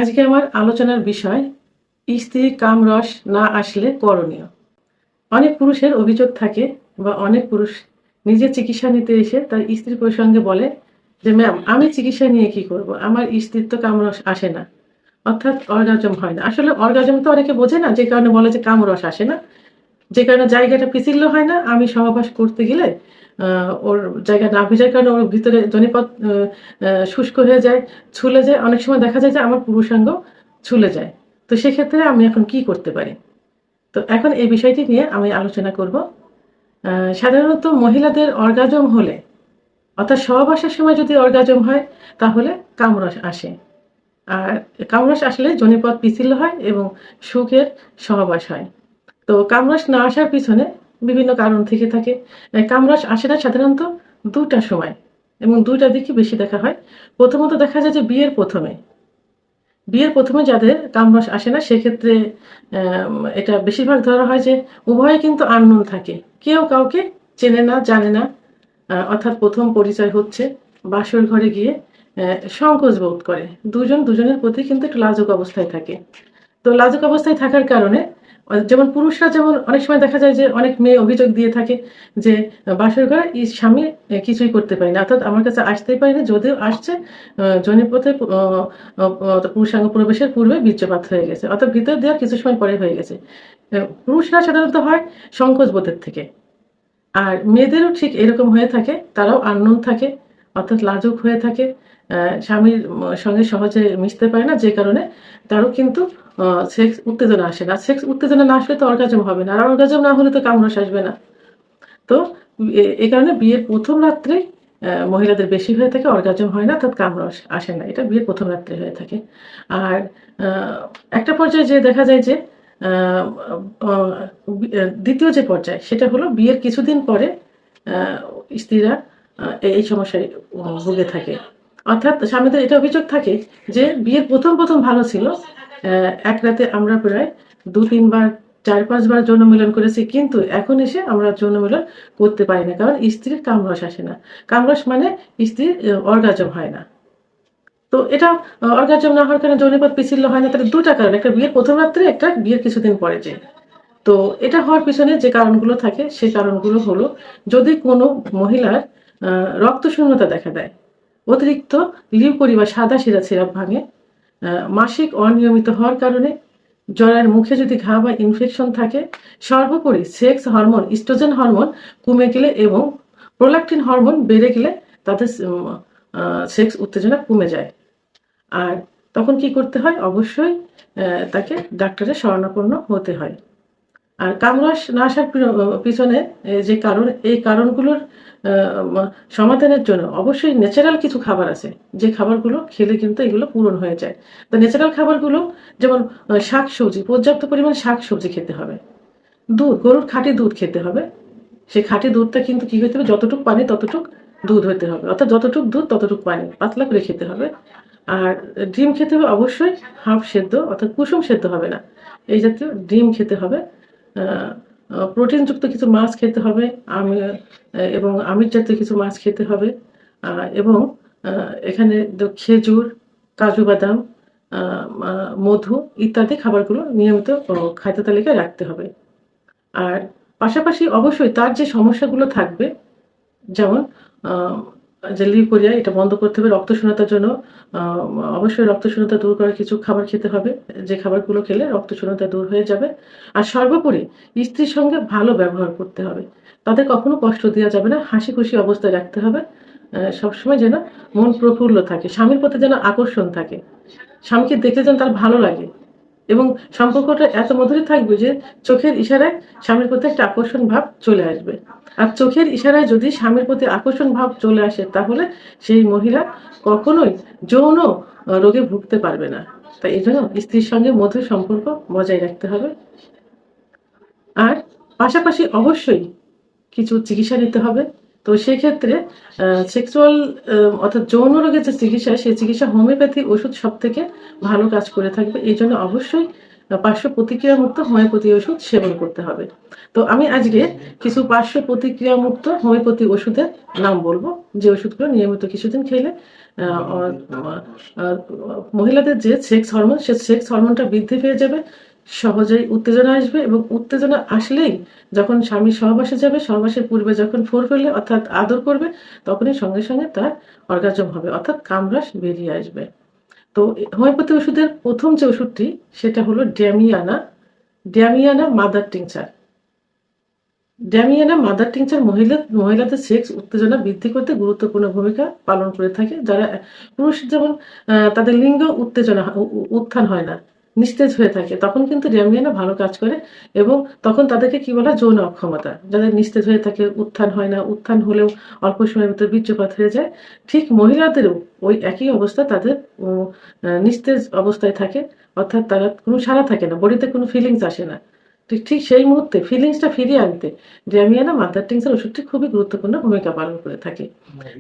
আজকে আমার আলোচনার বিষয় স্ত্রীর কামরস না আসলে করণীয়। অনেক পুরুষের অভিযোগ থাকে বা অনেক পুরুষ নিজে চিকিৎসা নিতে এসে তার স্ত্রীর প্রসঙ্গে বলে যে ম্যাম আমি চিকিৎসা নিয়ে কি করব, আমার স্ত্রীর তো কামরস আসে না, অর্থাৎ অর্গাজম হয় না। আসলে অর্গাজম তো অনেকে বোঝে না, যে কারণে বলে যে কামরস আসে না, যে কারণে জায়গাটা পিছিল্য হয় না। আমি সহবাস করতে গেলে ওর জায়গা না ভেজার কারণে ওর ভিতরে জনিপথ শুষ্ক হয়ে যায়, ছুলে যায়। অনেক সময় দেখা যায় যে আমার পুরুষাঙ্গ ছুলে যায়। তো সেক্ষেত্রে আমি এখন কি করতে পারি? তো এখন এই বিষয়টি নিয়ে আমি আলোচনা করব। সাধারণত মহিলাদের অর্গাজম হলে, অর্থাৎ সহবাসের সময় যদি অর্গাজম হয় তাহলে কামরস আসে। আর কামরস আসলে জনিপথ পিছিল্য হয় এবং সুখের সহবাস হয়। তো কামরস না আসার পিছনে বিভিন্ন কারণ থেকে থাকে। কামরস আসে না সাধারণত ২ টা সময় এবং ২ টা দিকই বেশি দেখা হয়। প্রথমত দেখা যায় যে বিয়ের প্রথমে যাদের কামরস আসে না, সেক্ষেত্রে এটা বেশিরভাগ ধরা হয় যে উভয়ে কিন্তু আননোন থাকে। কেউ কাউকে চেনে না, জানে না। অর্থাৎ ১ম পরিচয় হচ্ছে, বাসর ঘরে গিয়ে সংকোচ বোধ করে। দুজন দুজনের প্রতি কিন্তু একটু লাজুক অবস্থায় থাকে। তো লাজুক অবস্থায় থাকার কারণে যেমন পুরুষরা, যেমন অনেক সময় দেখা যায় যে অনেক মেয়ে অভিযোগ দিয়ে থাকে যে বাসর ঘরে স্বামী কিছুই করতে পারে না, অর্থাৎ আমার কাছে আসতেই পারে না, যদিও আসছে জনিপথে পুরুষাঙ্গ প্রবেশের পূর্বে বীর্যপাত হয়ে গেছে, অর্থাৎ ভিতর দেওয়ার কিছু সময় পরে হয়ে গেছে। পুরুষরা সাধারণত হয় সংকোচ বোধের থেকে, আর মেয়েদেরও ঠিক এরকম হয়ে থাকে। তারাও আননোন থাকে, অর্থাৎ লাজুক হয়ে থাকে, স্বামীর সঙ্গে সহজে মিশতে পারে না, যে কারণে তারও কিন্তু সেক্স উত্তেজনা আসে না। সেক্স উত্তেজনা না আসলে তো অর্গাজম হবে না, আর অর্গাজম না হলে তো কামরস আসবে না। তো এই কারণে বিয়ের ১ম রাত্রে মহিলাদের বেশি হয়ে থাকে, অর্গাজম হয় না, অর্থাৎ কামরস আসে না। এটা বিয়ের ১ম রাত্রে হয়ে থাকে। আর একটা পর্যায়ে যেয়ে দেখা যায় যে আ অ ২য় যে পর্যায়, সেটা হলো বিয়ের কিছুদিন পরে আ স্ত্রীরা এই সমস্যায় ভুগে থাকে। অর্থাৎ স্বামীদের এটা অভিযোগ থাকে যে বিয়ের ১ম ভালো ছিল। এক রাতে আমরা প্রায় ২-৩ বার, ৪-৫ বার যৌন মিলন করেছি। কিন্তু এখন এসে আমরা যৌন মিলন করতে পারি না। কারণ স্ত্রীর কামরস আসে না। কামরস মানে স্ত্রীর অর্গাজম হয় না। তো এটা অর্গাজম না হওয়ার কারণে যৌনিপথ পিচ্ছিল্য হয় না। তাহলে ২ টা কারণ। একটা বিয়ের ১ম রাত্রে, একটা বিয়ের কিছুদিন পরে যেয়ে। তো এটা হওয়ার পিছনে যে কারণগুলো থাকে, সেই কারণগুলো হলো, যদি কোনো মহিলার আ রক্তশূন্যতা দেখা দেয়, অতিরিক্ত লিউকোরি বা সাদা সিরাপ ভাঙে, মাসিক অনিয়মিত হওয়ার কারণে, জরায়ুর মুখে যদি ঘা বা ইনফেকশন থাকে, সর্বোপরি সেক্স হরমোন, ইস্ট্রোজেন হরমোন কমে গেলে এবং প্রোল্যাক্টিন হরমোন বেড়ে গেলে তাদের সেক্স উত্তেজনা কমে যায়। আর তখন কি করতে হয়? অবশ্যই তাকে ডাক্তারের শরণাপন্ন হতে হয়। আর কামরস না আসার পিছনে যে কারণ, এই কারণগুলোর আ মা সমাধানের জন্য অবশ্যই ন্যাচারাল কিছু খাবার আছে, যে খাবারগুলো খেলে কিন্তু এগুলো পূরণ হয়ে যায়। তো ন্যাচারাল খাবারগুলো যেমন শাকসবজি, পর্যাপ্ত পরিমাণ শাকসবজি খেতে হবে। দুধ, গরুর খাঁটি দুধ খেতে হবে। সেই খাঁটি দুধটা কিন্তু কি হইতে হবে? যতটুক পানি ততটুক দুধ হইতে হবে। অর্থাৎ যতটুক দুধ ততটুক পানি। পাতলা করে খেতে হবে। আর ডিম খেতে হবে অবশ্যই হাফ সেদ্ধ, অর্থাৎ কুসুম সেদ্ধ হবে না। এই জাতীয় ডিম খেতে হবে। আ প্রোটিনযুক্ত কিছু মাছ খেতে হবে। এবং আমিষ জাতীয় কিছু মাছ খেতে হবে। আ এবং আ এখানে খেজুর, কাজু বাদাম, আ মা মধু ইত্যাদি খাবারগুলো নিয়মিত খাদ্য তালিকায় রাখতে হবে। আর পাশাপাশি অবশ্যই তার যে সমস্যাগুলো থাকবে, যেমন আ যে লিউকোরিয়া, এটা বন্ধ করতে হবে। রক্তশূন্যতার জন্য আ অবশ্যই রক্তশূন্যতা দূর করার কিছু খাবার খেতে হবে। যে খাবারগুলো খেলে রক্তশূন্যতা দূর হয়ে যাবে। আর সর্বোপরি স্ত্রীর সঙ্গে ভালো ব্যবহার করতে হবে। তাদের কখনো কষ্ট দেওয়া যাবে না। হাসিখুশি অবস্থায় রাখতে হবে। সবসময় যেন মন প্রফুল্ল থাকে। স্বামীর প্রতি যেন আকর্ষণ থাকে। স্বামীকে দেখলে যেন তার ভালো লাগে এবং সম্পর্কটা এত মধুরই থাকবে যে চোখের ইশারায় স্বামীর প্রতি একটা আকর্ষণ ভাব চলে আসবে। আর চোখের ইশারায় যদি স্বামীর প্রতি আকর্ষণ ভাব চলে আসে, তাহলে সেই মহিলা কখনোই যৌন রোগে ভুগতে পারবে না। তাই এজন্য স্ত্রীর সঙ্গে মধুর সম্পর্ক বজায় রাখতে হবে। আর পাশাপাশি অবশ্যই কিছু চিকিৎসা নিতে হবে। তো সেক্ষেত্রে সেক্সুয়াল অর্থাৎ যৌন রোগের যে চিকিৎসা, সেই চিকিৎসা হোমিওপ্যাথি ওষুধ সবথেকে ভালো কাজ করে থাকবে। এইজন্য অবশ্যই পার্শ্ব প্রতিক্রিয়ামুক্ত হোমিওপ্যাথি ওষুধ সেবন করতে হবে। তো আমি আজকে কিছু পার্শ্ব প্রতিক্রিয়ামুক্ত হোমিওপ্যাথি ওষুধের নাম বলব, যে ওষুধগুলো নিয়মিত কিছুদিন খেলে আহ, আহ, আহ, মহিলাদের যে সেক্স হরমোন, সে সেক্স হরমোনটা বৃদ্ধি পেয়ে যাবে, সহজেই উত্তেজনা আসবে, এবং উত্তেজনা আসলেই যখন স্বামী সহবাসে যাবে, সহবাসের পূর্বে যখন ফোর ফেললে অর্থাৎ আদর করবে, তখনই সঙ্গে সঙ্গে তার অর্গাজম হবে, অর্থাৎ কামরাস বেরিয়ে আসবে। তো হোমিওপ্যাথি ওষুধের প্রথম যে ওষুধটি, সেটা হলো damiana. Damiana mother tincture. Damiana mother tincture মহিলাদের সেক্স উত্তেজনা বৃদ্ধি করতে গুরুত্বপূর্ণ ভূমিকা পালন করে থাকে। যারা পুরুষ যেমন তাদের লিঙ্গ উত্তেজনা উত্থান হয় না, নিস্তেজ হয়ে থাকে, তখন কিন্তু ড্যামিয়ানা ভালো কাজ করে। এবং তখন তাদেরকে কি বলা হয়, যৌন অক্ষমতা। যাদের নিস্তেজ হয়ে থাকে, উত্থান হয় না, উত্থান হলেও অল্প সময়ের ভিতরে বীর্যপাত হয়ে যায়, ঠিক মহিলাদেরও ওই একই অবস্থা, তাদের নিস্তেজ অবস্থায় থাকে, অর্থাৎ তারা কোনো সাড়া থাকে না, বডিতে কোনো ফিলিংস আসে না। ঠিক ঠিক সেই মুহূর্তে ফিলিংসটা ফিরিয়ে আনতে ড্যামিয়ানা মাদার টিংচার ওষুধটি খুবই গুরুত্বপূর্ণ ভূমিকা পালন করে থাকে।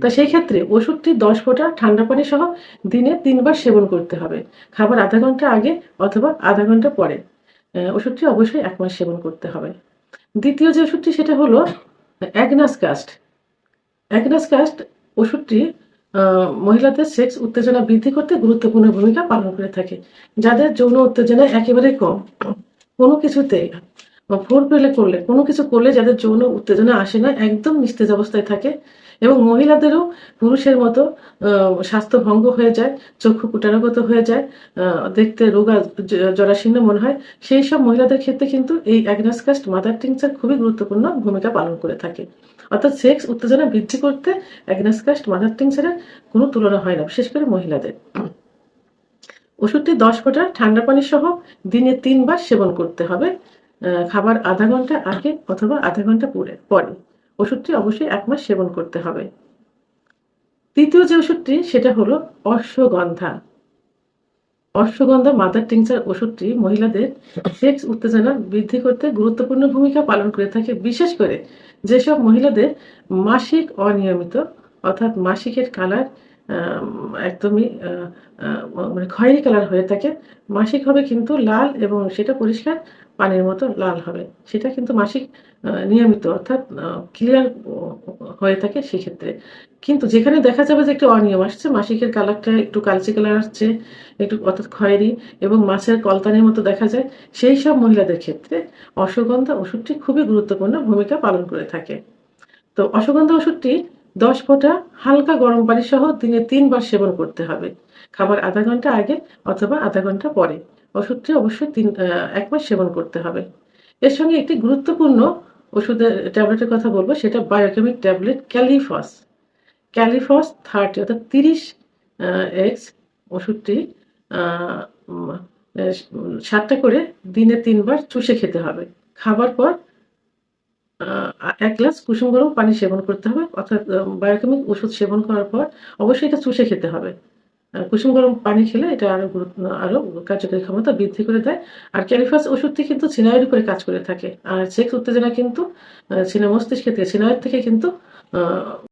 তা সেই ক্ষেত্রে ওষুধটি 10 ফোঁটা ঠান্ডা পানি সহ দিনে 3 বার সেবন করতে হবে, খাবার আধা ঘন্টা আগে অথবা আধা ঘন্টা পরে। ওষুধটি অবশ্যই 1 মাস সেবন করতে হবে। দ্বিতীয় যে ওষুধটি, সেটা হলো অ্যাগনাস কাস্ট। অ্যাগনাস কাস্ট ওষুধটি মহিলাদের সেক্স উত্তেজনা বৃদ্ধি করতে গুরুত্বপূর্ণ ভূমিকা পালন করে থাকে। যাদের যৌন উত্তেজনা একেবারে কম, কোনো কিছুতে ফোর পেলে করলে, কোনো কিছু করলে যাদের যৌন উত্তেজনা আসে না, একদম নিস্তেজ অবস্থায় থাকে, এবং মহিলাদেরও পুরুষের মতো স্বাস্থ্য ভঙ্গ হয়ে যায়, চক্ষু কুটারগত হয়ে যায়, দেখতে রোগা জরাশীর্ণ মনে হয়, সেই সব মহিলাদের ক্ষেত্রে কিন্তু এই অ্যাগনাস কাস্ট মাদার টিংচার খুবই গুরুত্বপূর্ণ ভূমিকা পালন করে থাকে। অর্থাৎ সেক্স উত্তেজনা বৃদ্ধি করতে অ্যাগনাস কাস্ট মাদার টিংচারের কোনো তুলনা হয় না, বিশেষ করে মহিলাদের। ওষুধটি 10 ফোঁটা ঠান্ডা পানি সহ দিনে 3 বার সেবন করতে হবে, খাবার আধা ঘন্টা আগে অথবা আধা ঘন্টা পরে। ওষুধটি অবশ্যই 1 মাস সেবন করতে হবে। তৃতীয় যে ওষুধটি, সেটা হলো অশ্বগন্ধা। অশ্বগন্ধা মাদার টিংচার ওষুধটি মহিলাদের সেক্স উত্তেজনা বৃদ্ধি করতে গুরুত্বপূর্ণ ভূমিকা পালন করে থাকে, বিশেষ করে যেসব মহিলাদের মাসিক অনিয়মিত, অর্থাৎ মাসিকের কালার একদমই মানে খয়েরি কালার হয়ে থাকে। মাসিক হবে কিন্তু লাল, এবং সেটা পরিষ্কার পানির মতো লাল হবে, সেটা কিন্তু মাসিক নিয়মিত, অর্থাৎ ক্লিয়ার হয়ে থাকে সেক্ষেত্রে। কিন্তু যেখানে দেখা যাবে যে একটু অনিয়ম আসছে, মাসিকের কালারটা একটু কালচে কালার আসছে, একটু অর্থাৎ খয়েরি, এবং মাছের কলতানির মতো দেখা যায়, সেই সব মহিলাদের ক্ষেত্রে অশ্বগন্ধা ওষুধটি খুবই গুরুত্বপূর্ণ ভূমিকা পালন করে থাকে। তো অশ্বগন্ধা ওষুধটি 10 ফোঁটা হালকা গরম পানি সহ দিনে 3 বার সেবন করতে হবে, খাবার আধা ঘন্টা আগে অথবা আধা ঘন্টা পরে। ওষুধটি অবশ্যই 1 মাস সেবন করতে হবে। এর সঙ্গে একটি গুরুত্বপূর্ণ ওষুধের ট্যাবলেটের কথা বলবো, সেটা বায়োকেমিক ট্যাবলেট ক্যালিফস। ক্যালিফস 30 অর্থাৎ 30 এক্স ওষুধটি 7টা করে দিনে 3 বার চুষে খেতে হবে, খাবার পর 1 গ্লাস কুসুম গরম পানি সেবন করতে হবে। অর্থাৎ বায়োকেমিক ওষুধ সেবন করার পর অবশ্যই এটা চুষে খেতে হবে। কুসুম গরম পানি খেলে এটা আরো কার্যকরী ক্ষমতা বৃদ্ধি করে দেয়। আর ক্যালিফাস ওষুধটি কিন্তু সিনাইয়ের উপরে কাজ করে থাকে, আর সেক্স উত্তেজনা কিন্তু সিনা মস্তিষ্কের থেকে, সিনাইয়ের থেকে কিন্তু